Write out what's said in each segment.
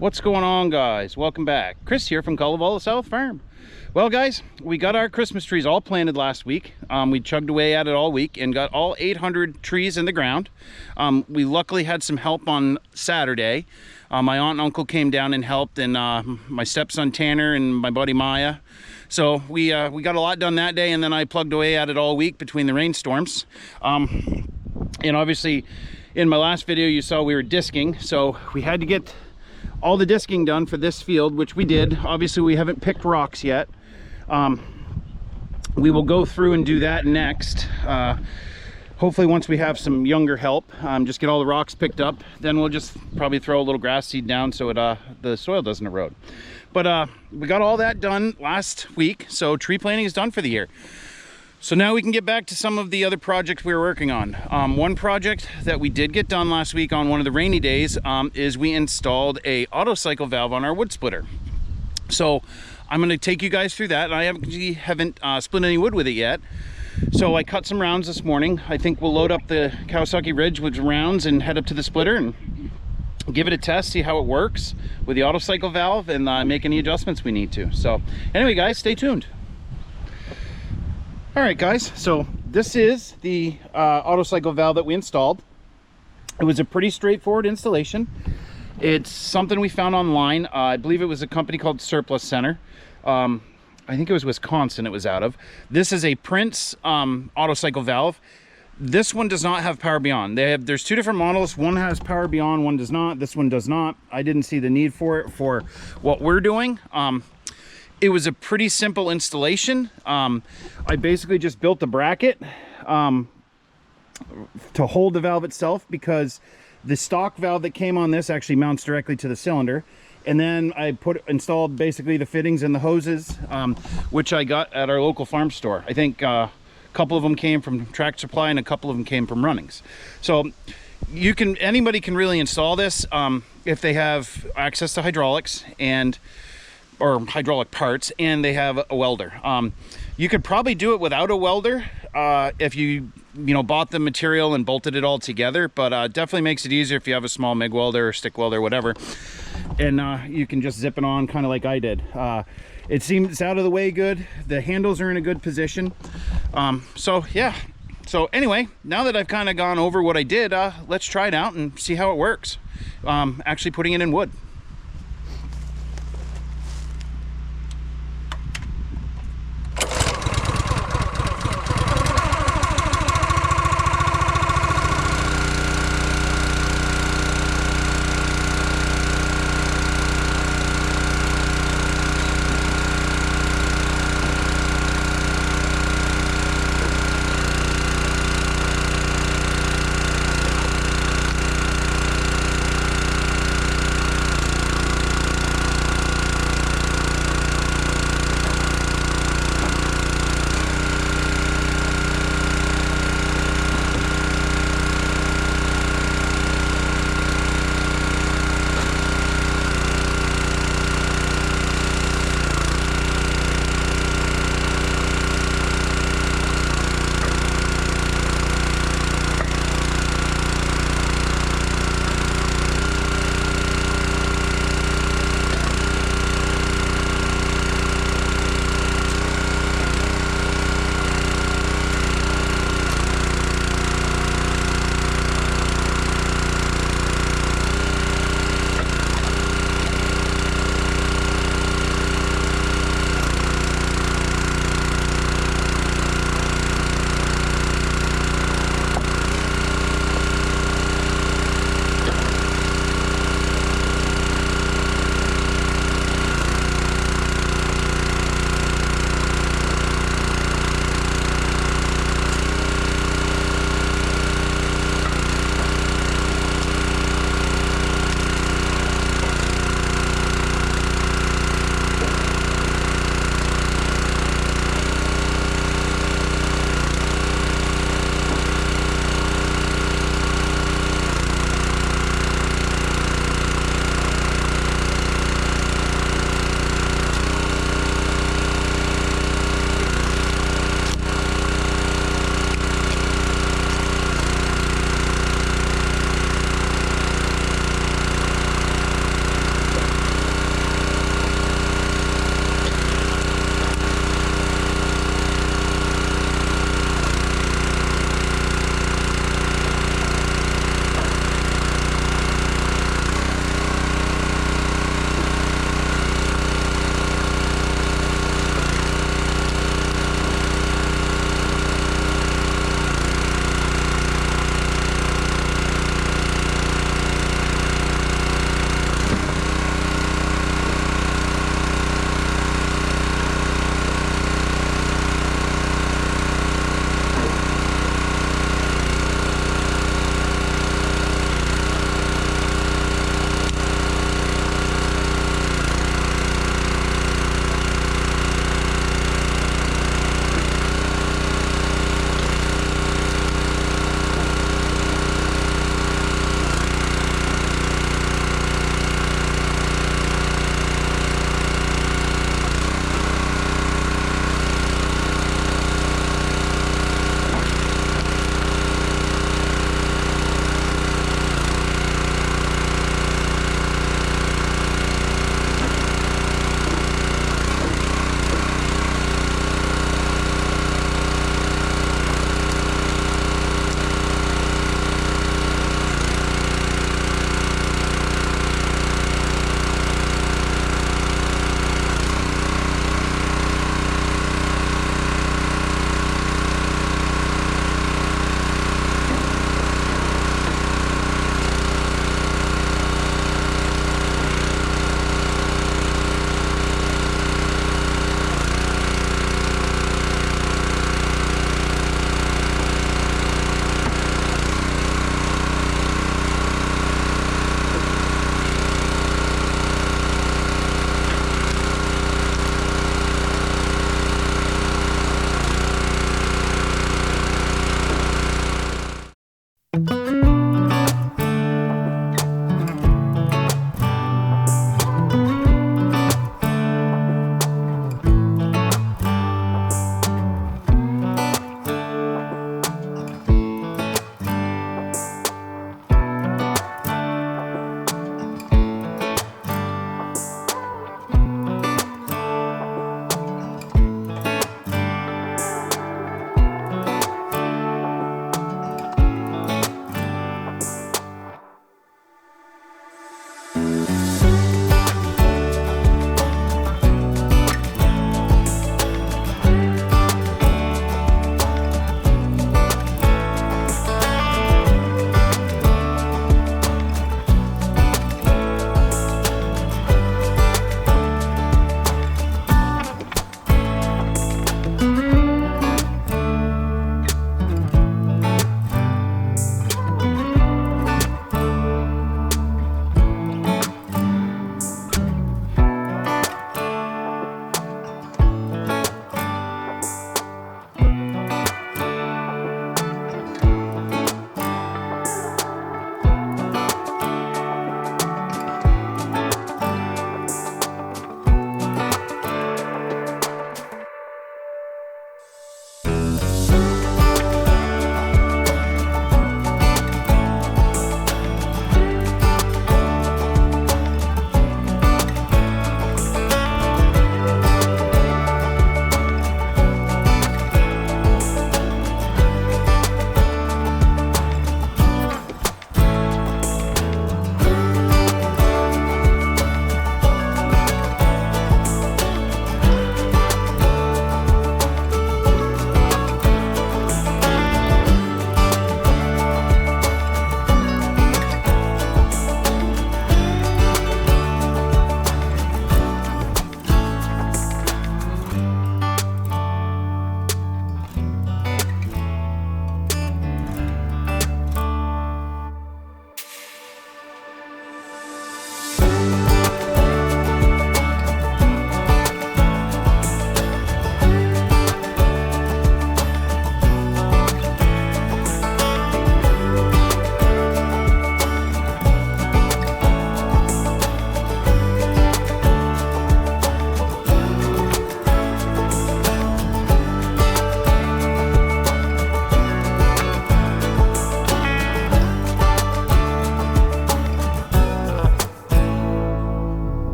What's going on, guys? Welcome back. Chris here from Kalevala South Farm. Well, guys, we got our Christmas trees all planted last week. We chugged away at it all week and got all 800 trees in the ground. We luckily had some help on Saturday. My aunt and uncle came down and helped, and my stepson Tanner and my buddy Maya. So we got a lot done that day, and then I plugged away at it all week between the rainstorms. And obviously, in my last video, you saw we were disking, so we had to get all the disking done for this field, which we did. Obviously, we haven't picked rocks yet. We will go through and do that next. Hopefully once we have some younger help, just get all the rocks picked up, then we'll just probably throw a little grass seed down so the soil doesn't erode. But we got all that done last week, so tree planting is done for the year. So now we can get back to some of the other projects we were working on. One project that we did get done last week on one of the rainy days is we installed a auto cycle valve on our wood splitter. So I'm going to take you guys through that, and I haven't split any wood with it yet. So I cut some rounds this morning. I think we'll load up the Kawasaki Ridge with rounds and head up to the splitter and give it a test, see how it works with the auto cycle valve, and make any adjustments we need to. So anyway, guys, stay tuned. All right, guys, so this is the auto cycle valve that we installed. It was a pretty straightforward installation. It's something we found online. I believe it was a company called Surplus Center. I think it was Wisconsin it was out of. This is a Prince auto cycle valve. This one does not have Power Beyond. There's two different models. One has Power Beyond, one does not. This one does not. I didn't see the need for it for what we're doing. It was a pretty simple installation. I basically just built the bracket to hold the valve itself, because the stock valve that came on this actually mounts directly to the cylinder. And then I installed basically the fittings and the hoses, which I got at our local farm store. I think a couple of them came from Tractor Supply and a couple of them came from Runnings. So anybody can really install this if they have access to hydraulics or hydraulic parts, and they have a welder. You could probably do it without a welder if you bought the material and bolted it all together, but definitely makes it easier if you have a small MIG welder or stick welder, whatever, and you can just zip it on kind of like I did. It seems out of the way good. The handles are in a good position. So yeah, so anyway, now that I've kind of gone over what I did, let's try it out and see how it works, actually putting it in wood.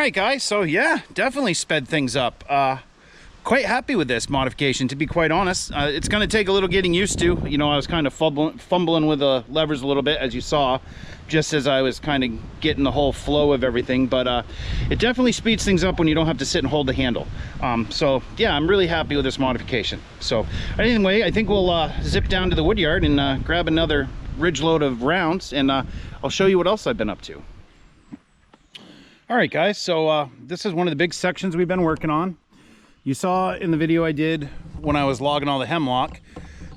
right, guys, so yeah, definitely sped things up. Quite happy with this modification, to be quite honest. It's going to take a little getting used to. You know, I was kind of fumbling with the levers a little bit, as you saw, just as I was kind of getting the whole flow of everything. But it definitely speeds things up when you don't have to sit and hold the handle. So yeah, I'm really happy with this modification. So anyway, I think we'll zip down to the wood yard and grab another ridge load of rounds, and I'll show you what else I've been up to. All right, guys, so this is one of the big sections we've been working on. You saw in the video I did when I was logging all the hemlock,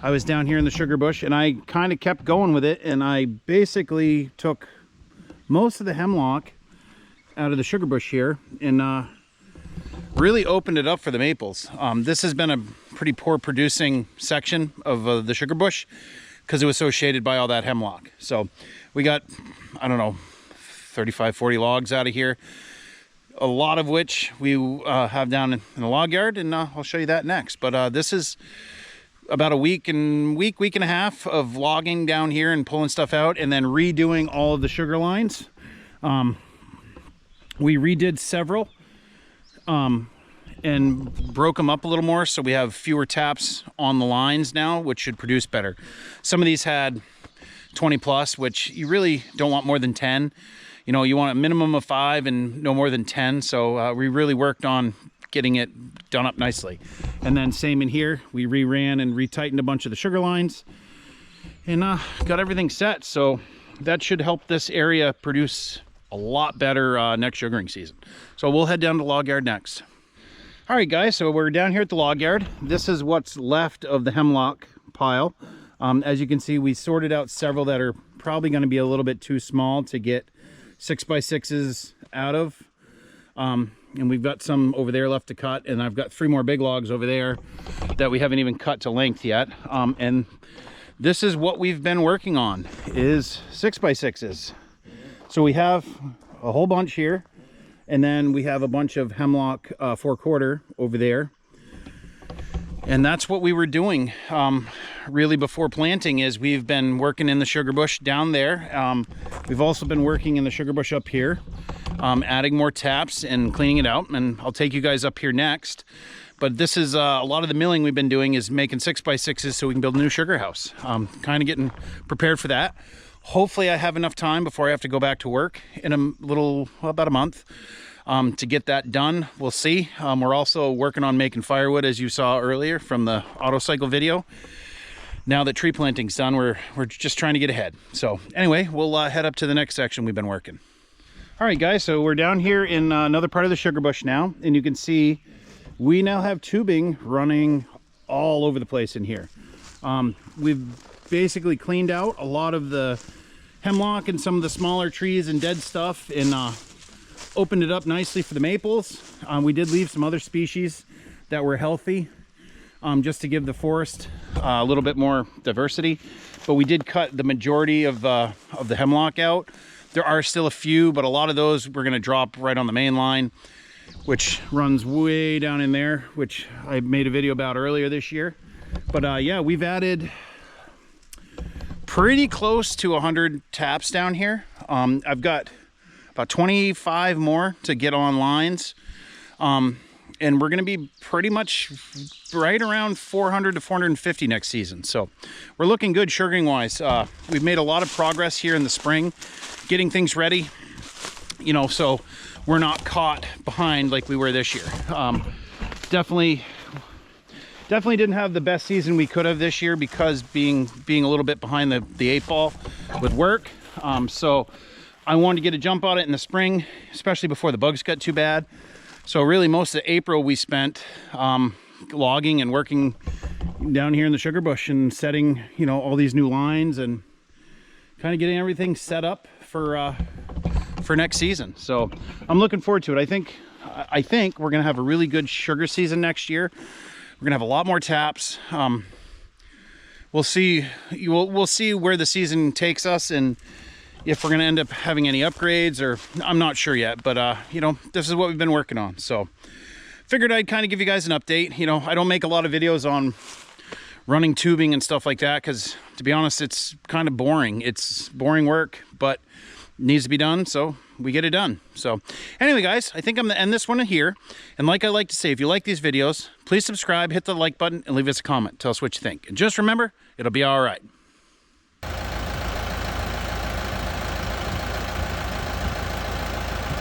I was down here in the sugar bush, and I kind of kept going with it, and I basically took most of the hemlock out of the sugar bush here and really opened it up for the maples. This has been a pretty poor producing section of the sugar bush because it was so shaded by all that hemlock. So we got, I don't know, 35, 40 logs out of here. A lot of which we have down in the log yard, and I'll show you that next. But this is about a week and a half of logging down here and pulling stuff out, and then redoing all of the sugar lines. We redid several and broke them up a little more, so we have fewer taps on the lines now, which should produce better. Some of these had 20 plus, which you really don't want more than 10. You know, you want a minimum of 5 and no more than 10. So we really worked on getting it done up nicely. And then same in here, we re-ran and retightened a bunch of the sugar lines and got everything set. So that should help this area produce a lot better next sugaring season. So we'll head down to the log yard next. All right, guys, so we're down here at the log yard. This is what's left of the hemlock pile. As you can see, we sorted out several that are probably going to be a little bit too small to get 6x6s out of, and we've got some over there left to cut, and I've got 3 more big logs over there that we haven't even cut to length yet. And this is what we've been working on, is 6x6s. So we have a whole bunch here, and then we have a bunch of hemlock 4/4 over there. And that's what we were doing really before planting, is we've been working in the sugar bush down there. We've also been working in the sugar bush up here, adding more taps and cleaning it out. And I'll take you guys up here next. But this is a lot of the milling we've been doing is making 6x6s so we can build a new sugar house. Kind of getting prepared for that. Hopefully I have enough time before I have to go back to work in a little, well, about a month. To get that done. We'll see. We're also working on making firewood, as you saw earlier from the auto cycle video. Now that tree planting's done, we're just trying to get ahead. So anyway, we'll head up to the next section we've been working. All right, guys, so we're down here in another part of the sugar bush now, and you can see we now have tubing running all over the place in here. We've basically cleaned out a lot of the hemlock and some of the smaller trees and dead stuff, and opened it up nicely for the maples. We did leave some other species that were healthy, just to give the forest a little bit more diversity. But we did cut the majority of the hemlock out. There are still a few, but a lot of those we're going to drop right on the main line, which runs way down in there, which I made a video about earlier this year. But yeah, we've added pretty close to 100 taps down here. I've got about 25 more to get on lines. And we're gonna be pretty much right around 400 to 450 next season. So we're looking good sugaring wise. We've made a lot of progress here in the spring, getting things ready, you know, so we're not caught behind like we were this year. Definitely didn't have the best season we could have this year because being a little bit behind the 8 ball with work. So I wanted to get a jump on it in the spring, especially before the bugs got too bad. So really most of April we spent logging and working down here in the sugar bush and setting, you know, all these new lines and kind of getting everything set up for next season. So I'm looking forward to it. I think we're gonna have a really good sugar season next year. We're gonna have a lot more taps. We'll see. We'll see where the season takes us and if we're going to end up having any upgrades, or I'm not sure yet, but you know, this is what we've been working on. So figured I'd kind of give you guys an update. You know, I don't make a lot of videos on running tubing and stuff like that because, to be honest, it's kind of boring. It's boring work, but needs to be done, so we get it done. So anyway, guys, I think I'm gonna end this one here. And like I like to say, if you like these videos, please subscribe, hit the like button, and leave us a comment. Tell us what you think. And just remember, it'll be all right.